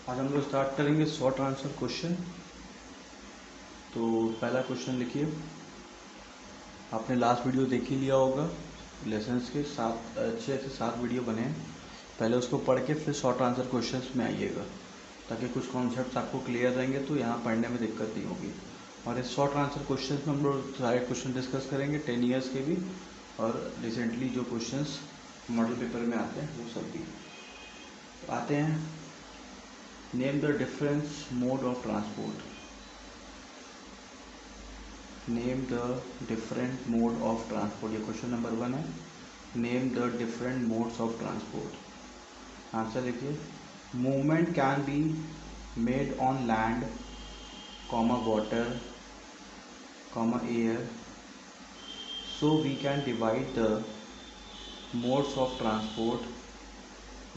आज हम लोग स्टार्ट करेंगे शॉर्ट आंसर क्वेश्चन। तो पहला क्वेश्चन लिखिए। आपने लास्ट वीडियो देख ही लिया होगा, लेसन्स के 6 से 7 वीडियो बने हैं। पहले उसको पढ़ के फिर शॉर्ट आंसर क्वेश्चंस में आइएगा, ताकि कुछ कॉन्सेप्ट्स आपको क्लियर रहेंगे तो यहाँ पढ़ने में दिक्कत नहीं होगी। और इस शॉर्ट आंसर क्वेश्चंस में हम लोग सारे क्वेश्चन डिस्कस करेंगे, 10 ईयर्स के भी और रिसेंटली जो क्वेश्चंस मॉडल पेपर में आते हैं वो सब भी आते हैं। Name the difference mode of transport. Name the different mode of transport, ये क्वेश्चन नंबर 1 है। Name the different modes of transport. Answer देखिए। Movement can be made on land, comma water, comma air. So we can divide the modes of transport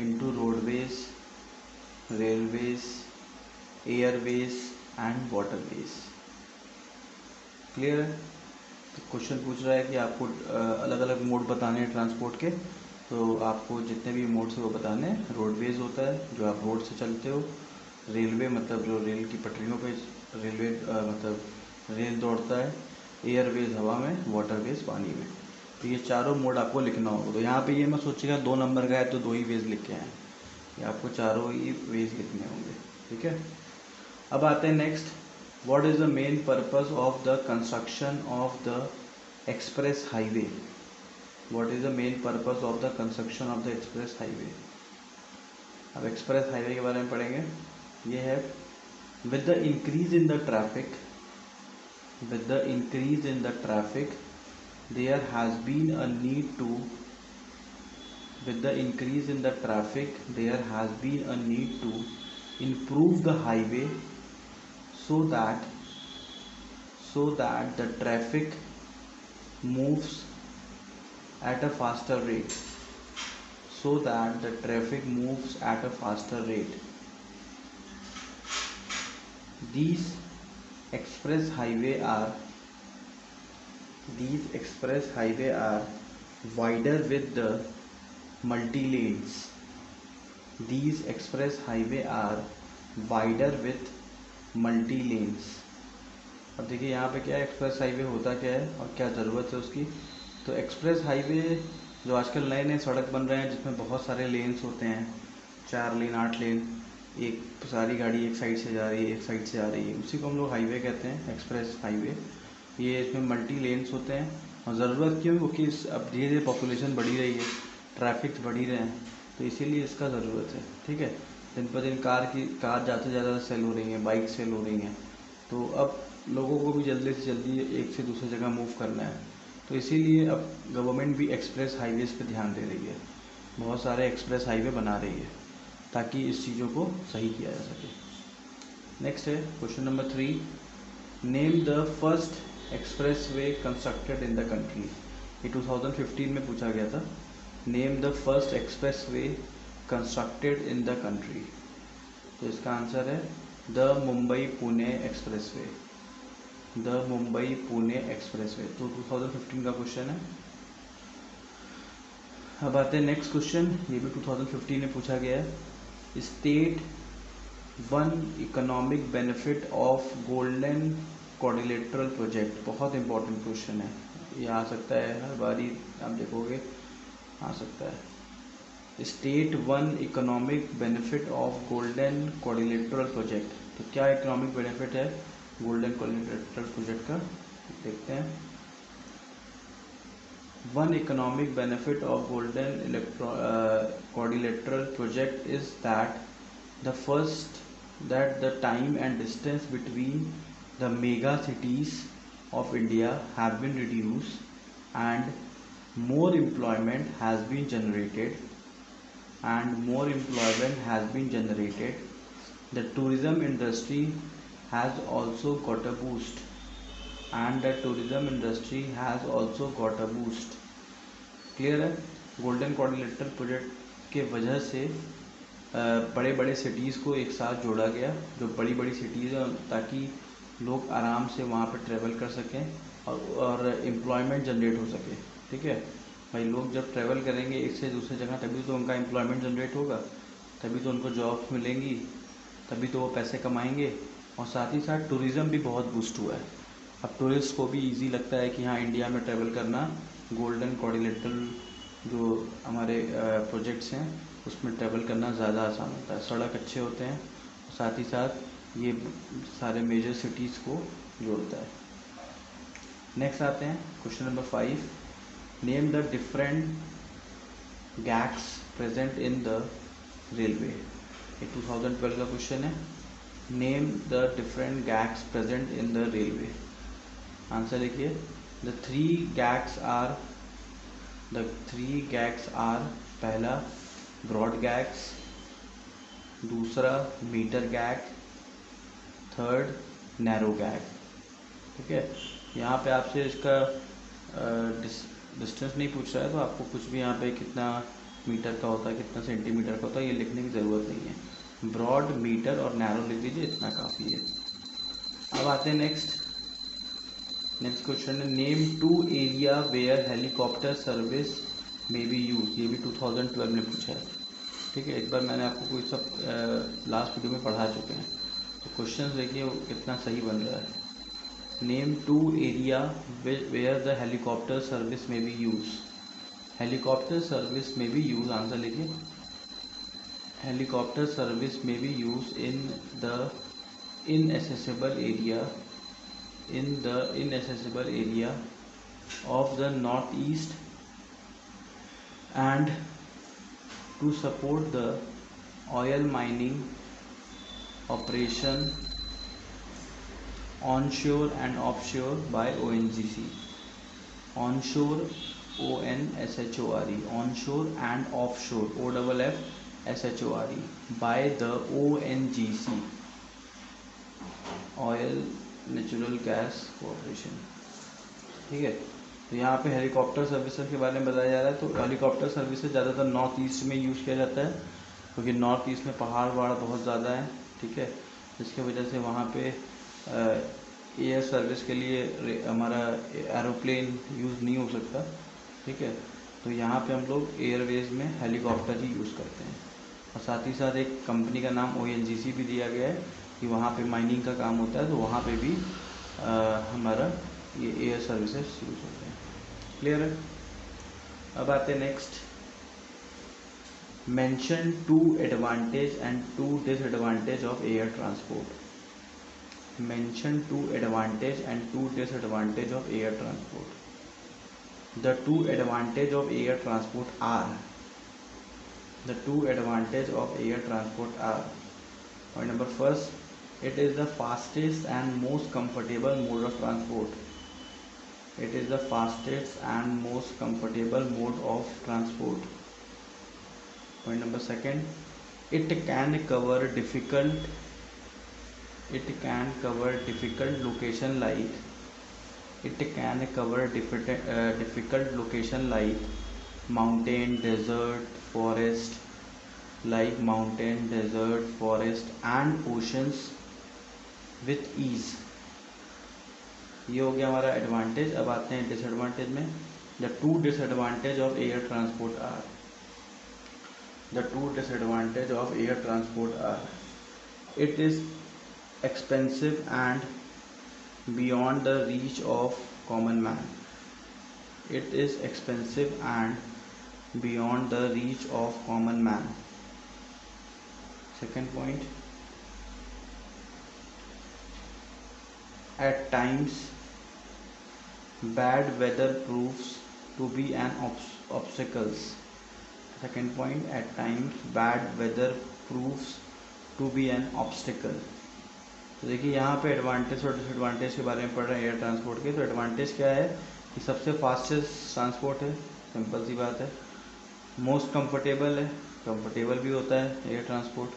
into roadways, railways, airways and waterways. Clear है? तो question पूछ रहा है कि आपको अलग अलग मोड बताने हैं ट्रांसपोर्ट के। तो आपको जितने भी मोड्स हैं वो बताने हैं। रोडवेज होता है जो आप रोड से चलते हो, रेलवे मतलब जो रेल की पटरियों पे रेलवे मतलब रेल दौड़ता है, एयरवेज हवा में, वाटरवेज पानी में। तो ये चारों मोड आपको लिखना होगा। तो यहाँ पे ये मैं सोचेगा 2 नंबर का है तो 2 ही वेज लिख के आए, ये आपको चारों ही वेज लिखने होंगे। ठीक है, अब आते हैं next. What is the main purpose of the construction of the express highway? What is the main purpose of the construction of the express highway? अब express highway के बारे में पढ़ेंगे। ये है with the increase in the traffic, with the increase in the traffic, there has been a need to, with the increase in the traffic, there has been a need to improve the highway so that the traffic moves at a faster rate, so that the traffic moves at a faster rate. These express highway are wider with the multi lanes. These express highway are wider with multi lens. अब देखिए यहाँ पे क्या है, express highway होता क्या है और क्या ज़रूरत है उसकी। तो एक्सप्रेस हाईवे जो आजकल नए नए सड़क बन रहे हैं जिसमें बहुत सारे लेन्स होते हैं, 4 लेन 8 लेन, एक सारी गाड़ी एक साइड से जा रही है, एक साइड से आ रही है, उसी को हम लोग हाईवे कहते हैं, एक्सप्रेस हाईवे। ये इसमें मल्टी लेन्स होते हैं। और ज़रूरत क्यों? क्योंकि अब धीरे धीरे पॉपुलेशन बढ़ी रही है, ट्रैफिक बढ़ी रहे हैं, तो इसीलिए इसका ज़रूरत है। ठीक है, दिन पर दिन कार ज़्यादा से ज़्यादा सेल हो रही हैं, बाइक सेल हो रही हैं, तो अब लोगों को भी जल्दी से जल्दी एक से दूसरी जगह मूव करना है। तो इसीलिए अब गवर्नमेंट भी एक्सप्रेस हाईवेज़ पे ध्यान दे रही है, बहुत सारे एक्सप्रेस हाईवे बना रही है ताकि इस चीज़ों को सही किया जा सके। नेक्स्ट है question number 3। Name the first express way constructed in the country. ये 2015 में पूछा गया था। Name the first express way constructed in the country. तो इसका आंसर है the Mumbai Pune expressway. The Mumbai Pune expressway, तो 2015 का क्वेश्चन है। अब आते हैं नेक्स्ट क्वेश्चन, ये भी 2015 में पूछा गया है। State 1 economic benefit of golden quadrilateral project. बहुत इंपॉर्टेंट क्वेश्चन है, ये आ सकता है हर बारी आप देखोगे आ सकता है। State 1 economic benefit of golden quadrilateral project. तो क्या इकोनॉमिक बेनिफिट है गोल्डन क्वाड्रिलेटरल प्रोजेक्ट का, देखते हैं। 1 economic benefit of golden quadrilateral project is that the time and distance between the mega cities of India have been reduced and more employment has been generated. The tourism industry has also got a boost. Clear है? Golden quadrilateral project के वजह से बड़े बड़े cities को एक साथ जोड़ा गया, जो बड़ी बड़ी सिटीज़ हैं, ताकि लोग आराम से वहाँ पर ट्रैवल कर सकें और एम्प्लॉयमेंट जनरेट हो सके। ठीक है भाई, लोग जब ट्रैवल करेंगे एक से दूसरी जगह तभी तो उनका एम्प्लॉयमेंट जनरेट होगा, तभी तो उनको जॉब्स मिलेंगी, तभी तो वो पैसे कमाएंगे। और साथ ही साथ टूरिज़्म भी बहुत बूस्ट हुआ है। अब टूरिस्ट को भी इजी लगता है कि हाँ इंडिया में ट्रैवल करना। गोल्डन क्वाड्रिलेटरल जो हमारे प्रोजेक्ट्स हैं उसमें ट्रैवल करना ज़्यादा आसान होता है, सड़क अच्छे होते हैं, साथ ही साथ ये सारे मेजर सिटीज़ को जोड़ता है। नेक्स्ट आते हैं question number 5, name the different gauges present in the railway. ये 2012 का क्वेश्चन है। Name the different gauges present in the railway. Answer लिखिए। द थ्री गैग्स आर पहला ब्रॉड गैग्स, दूसरा metre gauge, third narrow gauge. ठीक है, यहाँ पे आपसे इसका डिस्टेंस नहीं पूछ रहा है, तो आपको कुछ भी यहाँ पे कितना मीटर का होता है, कितना सेंटीमीटर का होता है, ये लिखने की ज़रूरत नहीं है। ब्रॉड, मीटर और नैरो लिख दीजिए, इतना काफ़ी है। अब आते हैं नेक्स्ट क्वेश्चन है, name 2 area where helicopter service may be use. ये भी 2012 में पूछा है। ठीक है, एक बार मैंने आपको कोई सब लास्ट वीडियो में पढ़ा चुके हैं, तो क्वेश्चन देखिए कितना सही बन रहा है। Name 2 area where the helicopter service may be use. Helicopter service may be use, answer लिखिए। Helicopter service may be use in the inaccessible area of the northeast and to support the oil mining operation onshore and offshore by ONGC. Onshore, ONSHORE, onshore and offshore, OFFSHORE, by the ONGC, oil natural gas corporation. ठीक है, तो यहाँ पे helicopter services के बारे में बताया जा रहा है। तो हेलीकॉप्टर सर्विसेज ज़्यादातर नॉर्थ ईस्ट में यूज़ किया जाता है, क्योंकि नॉर्थ ईस्ट में पहाड़ वहाड़ बहुत ज़्यादा है। ठीक है, जिसकी वजह से वहाँ पे एयर सर्विस के लिए हमारा एरोप्लेन यूज़ नहीं हो सकता। ठीक है, तो यहाँ पे हम लोग एयरवेज में हेलीकॉप्टर ही यूज़ करते हैं। और साथ ही साथ एक कंपनी का नाम ONGC भी दिया गया है कि वहाँ पे माइनिंग का काम होता है, तो वहाँ पे भी हमारा ये एयर सर्विसेज यूज़ होते हैं। क्लियर है? अब आते हैं next, mention 2 advantage and 2 disadvantage of air transport. Mention 2 advantage and 2 disadvantage of air transport. The 2 advantage of air transport are. The 2 advantage of air transport are: point number first, it is the fastest and most comfortable mode of transport. It is the fastest and most comfortable mode of transport. Point number second, it can cover difficult location like mountain, desert, forest and oceans with ease. ये हो गया हमारा advantage. अब आते हैं disadvantage में। The 2 disadvantage of air transport are. The 2 disadvantage of air transport are: it is expensive and beyond the reach of common man. It is expensive and beyond the reach of common man. Second point, at times bad weather proves to be an obstacles. Second point, at times bad weather proves to be an obstacle. तो देखिए यहाँ पे advantage और disadvantage के बारे में पढ़ रहे हैं एयर ट्रांसपोर्ट के। तो एडवांटेज क्या है कि सबसे फास्टेस्ट ट्रांसपोर्ट है, सिंपल सी बात है। मोस्ट कंफर्टेबल है, कंफर्टेबल भी होता है एयर ट्रांसपोर्ट,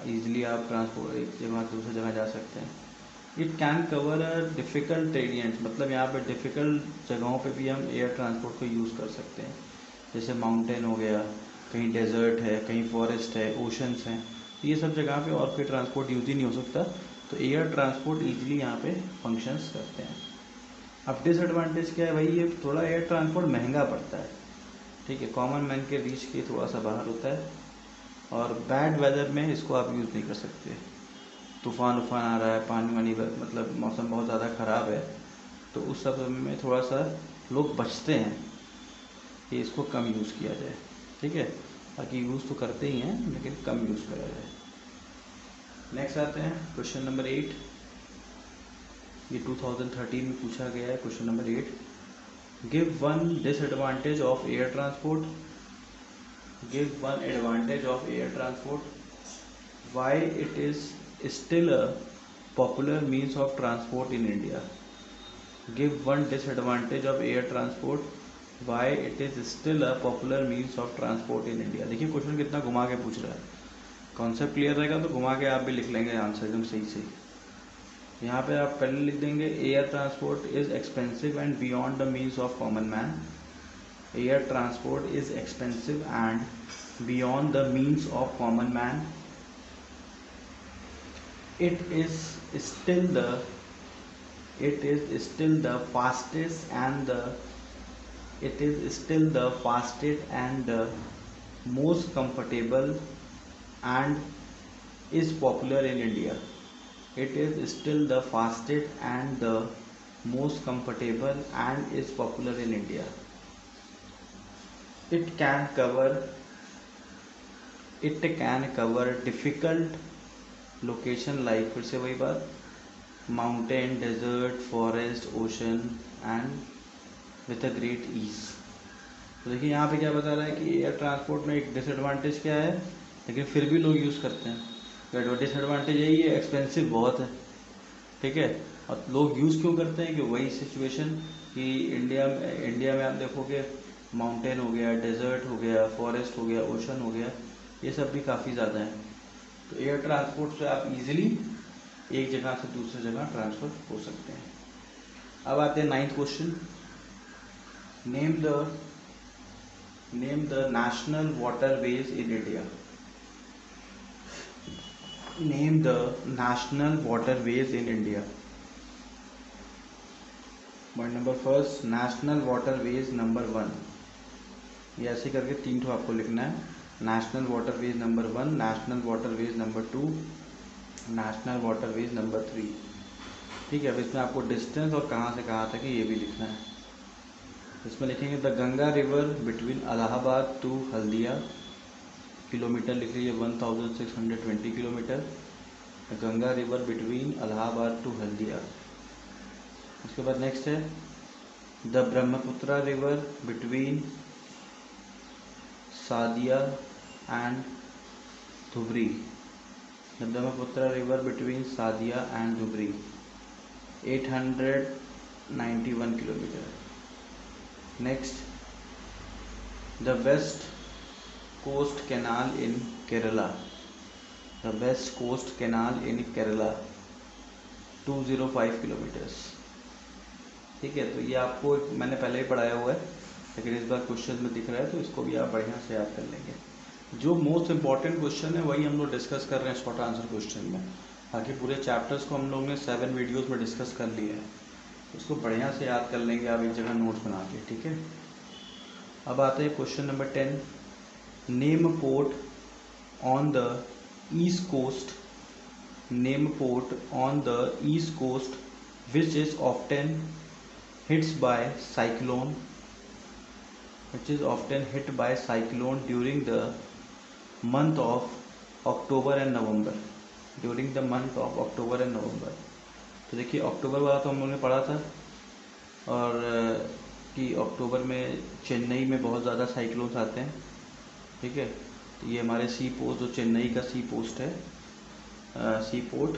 ईजिली आप ट्रांसपोर्ट एक जगह से दूसरी जगह जा सकते हैं। It can cover a difficult terrain, मतलब यहाँ पे डिफ़िकल्ट जगहों पे भी हम एयर ट्रांसपोर्ट को यूज़ कर सकते हैं। जैसे माउंटेन हो गया, कहीं डेजर्ट है, कहीं फॉरेस्ट है, ओशंस हैं, ये सब जगह पे और कोई ट्रांसपोर्ट यूज़ ही नहीं हो सकता, तो एयर ट्रांसपोर्ट ईजिली यहाँ पे फंक्शंस करते हैं। अब डिसएडवांटेज क्या है भाई, ये थोड़ा एयर ट्रांसपोर्ट महंगा पड़ता है। ठीक है, कॉमन मैन के रीच के थोड़ा सा बाहर होता है। और बैड वेदर में इसको आप यूज़ नहीं कर सकते। तूफ़ान उफ़ान आ रहा है, पानी वानी मतलब मौसम बहुत ज़्यादा ख़राब है, तो उस सब में थोड़ा सा लोग बचते हैं कि इसको कम यूज़ किया जाए। ठीक है, बाकी यूज़ तो करते ही हैं लेकिन कम यूज़ करा जाए। नेक्स्ट आते हैं क्वेश्चन नंबर 8। ये 2013 में पूछा गया है। Question number 8, give one disadvantage of air transport. Give one advantage of air transport, why it is still a popular means of transport in India. Give one disadvantage of air transport, why it is still a popular means of transport in India. देखिए question कितना घुमा के पूछ रहा है। Concept clear रहेगा तो घुमा के आप भी लिख लेंगे आंसर एकदम सही सही। यहाँ पे आप पहले लिख देंगे, air transport is expensive and beyond the means of common man. Air transport is expensive and beyond the means of common man. It is still the fastest and the most comfortable and is popular in India. It is still the fastest and the most comfortable and is popular in India. It can cover difficult location like, फिर से वही बात, mountain, desert, forest, ocean and with a great ease. तो देखिए यहाँ पे क्या बता रहा है कि एयर ट्रांसपोर्ट में एक डिसएडवांटेज क्या है, लेकिन फिर भी लोग यूज़ करते हैं। डिसएडवांटेज यही है, एक्सपेंसिव बहुत है। ठीक है, और लोग यूज़ क्यों करते हैं कि वही सिचुएशन कि इंडिया में आप देखोगे माउंटेन हो गया, डेजर्ट हो गया, फॉरेस्ट हो गया, ओशन हो गया, ये सब भी काफ़ी ज़्यादा है। तो एयर ट्रांसपोर्ट से आप इजीली एक जगह से दूसरी जगह ट्रांसफर हो सकते हैं। अब आते हैं 9th question, name the national waterways in India. Name the national waterways in India. Point number first, national waterways number 1, ये ऐसे करके 3 ठो आपको लिखना है। National waterways number 1, national waterways number 2, national waterways number 3। ठीक है, अब इसमें आपको डिस्टेंस और कहाँ से कहाँ तक है ये भी लिखना है। इसमें लिखेंगे the Ganga river between Allahabad to Haldia, kilometre लिख लीजिए 1620 kilometre. The Ganga river between Allahabad to Haldia. उसके बाद नेक्स्ट है the Brahmaputra river between Sadiya and Dhubri. The Brahmaputra river between Sadia and Dhubri, 891 kilometer. Next, the West Coast Canal in Kerala. The West Coast Canal in Kerala, 205 kilometers. ठीक है, तो ये आपको मैंने पहले ही पढ़ाया हुआ है, लेकिन इस बार क्वेश्चन में दिख रहा है तो इसको भी आप बढ़िया से याद कर लेंगे। जो मोस्ट इंपॉर्टेंट क्वेश्चन है वही हम लोग डिस्कस कर रहे हैं शॉर्ट आंसर क्वेश्चन में। बाकी पूरे चैप्टर्स को हम लोग ने 7 वीडियोस में डिस्कस कर लिया है, उसको बढ़िया से याद कर लेंगे आप एक जगह नोट्स बना के। ठीक है, अब आते हैं question number 10, name port on the east coast. Name port on the east coast which is often hits by cyclone, which is often hit by cyclone during the month of October and November. During the month of October and November. तो देखिए अक्टूबर वाला तो हम लोगों ने पढ़ा था, और कि अक्टूबर में चेन्नई में बहुत ज़्यादा साइक्लोन्स आते हैं। ठीक है, तो ये हमारे सी पोस्ट, जो चेन्नई का सी पोस्ट है, सी पोर्ट,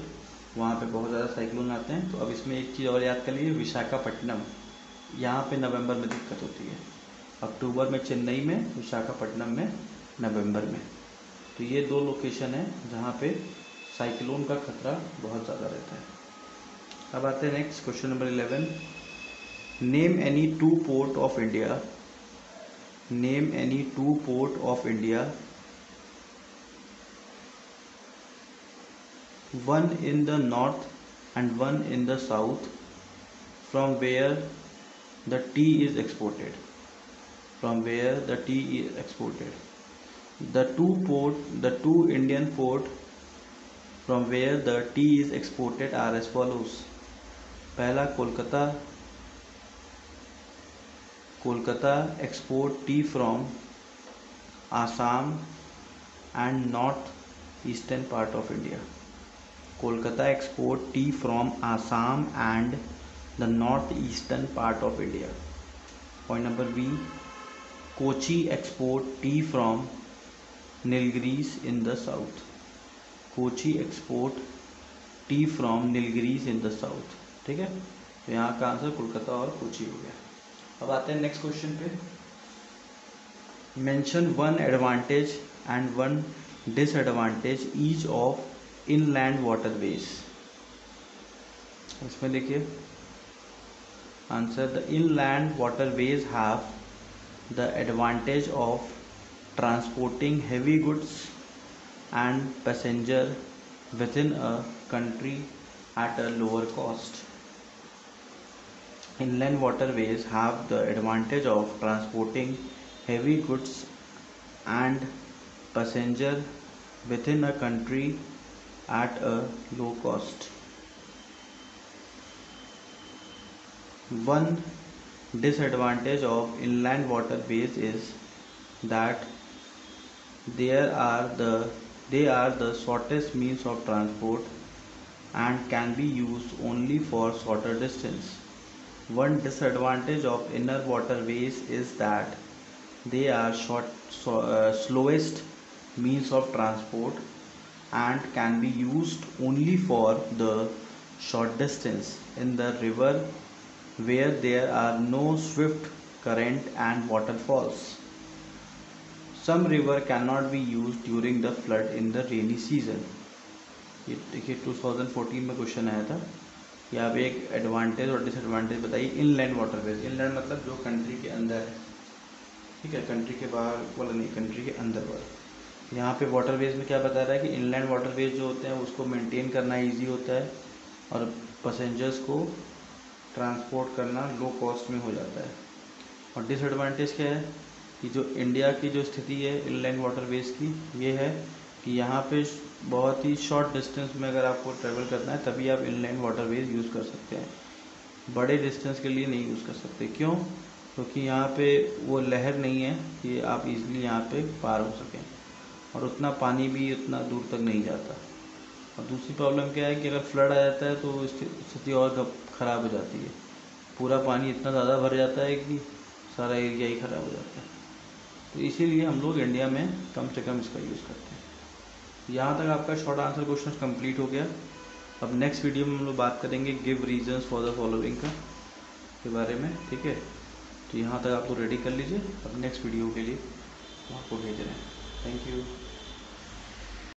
वहाँ पे बहुत ज़्यादा साइक्लोन आते हैं। तो अब इसमें एक चीज़ और याद कर लीजिए, विशाखापट्टनम, यहाँ पे नवंबर में दिक्कत होती है। अक्टूबर में चेन्नई में, विशाखापट्टनम में नवंबर में। तो ये 2 लोकेशन है जहाँ पे साइक्लोन का खतरा बहुत ज़्यादा रहता है। अब आते हैं next question number 11, name any 2 port of India. Name any 2 port of India, one in the north and one in the south, from where the tea is exported. From where the tea is exported. The two Indian port from where the tea is exported are as follows. पहला Kolkata export tea from Assam and north eastern part of India. Kolkata export tea from Assam and the northeastern part of India. Point number B. Kochi export tea from Nilgiris in the south. Kochi export tea from Nilgiris in the south. ठीक है, तो यहाँ का answer Kolkata और कोची हो गया. अब आते हैं नेक्स्ट क्वेश्चन पे. Mention one advantage and one disadvantage each of inland waterways. इसमें देखिए answer. The inland waterways have the advantage of transporting heavy goods and passenger with in a country at a lower cost. Inland waterways have the advantage of transporting heavy goods and passenger within a country at a low cost. One disadvantage of inland waterways is that they are the shortest means of transport and can be used only for shorter distance. One disadvantage of inner waterways is that they are slowest means of transport and can be used only for the short distance in the river where there are no swift current and waterfalls. Some river cannot be used during the flood in the rainy season. ये देखिए 2014 में question आया था. यहाँ पे एक advantage और disadvantage बताइए इनलैंड वाटरवेज. इनलैंड मतलब जो कंट्री के अंदर है, ठीक है, कंट्री के बाहर वाला नहीं, कंट्री के अंदर वाला. यहाँ पे वाटरवेज में क्या बता रहा है कि इनलैंड वाटरवेज जो होते हैं उसको मेंटेन करना इजी होता है और पैसेंजर्स को ट्रांसपोर्ट करना लो कॉस्ट में हो जाता है. और डिसएडवांटेज क्या है कि जो इंडिया की जो स्थिति है इनलैंड वाटरवेज की, ये है कि यहाँ पे बहुत ही शॉर्ट डिस्टेंस में अगर आपको ट्रैवल करना है तभी आप इनलैंड वाटरवेज यूज़ कर सकते हैं. बड़े डिस्टेंस के लिए नहीं यूज़ कर सकते. क्यों? क्योंकि यहाँ पे वो लहर नहीं है कि आप इजीली यहाँ पे पार हो सकें और उतना पानी भी उतना दूर तक नहीं जाता. और दूसरी प्रॉब्लम क्या है कि अगर फ्लड आ जाता है तो स्थिति और ख़राब हो जाती है. पूरा पानी इतना ज़्यादा भर जाता है कि सारा एरिया ही ख़राब हो जाता है. तो इसीलिए हम लोग इंडिया में कम से कम इसका यूज़ करते हैं. यहाँ तक आपका शॉर्ट आंसर क्वेश्चन कंप्लीट हो गया. अब नेक्स्ट वीडियो में हम लोग बात करेंगे give reasons for the following के बारे में. ठीक है, तो यहाँ तक आपको रेडी कर लीजिए. अब नेक्स्ट वीडियो के लिए आपको भेज रहे हैं. Thank you.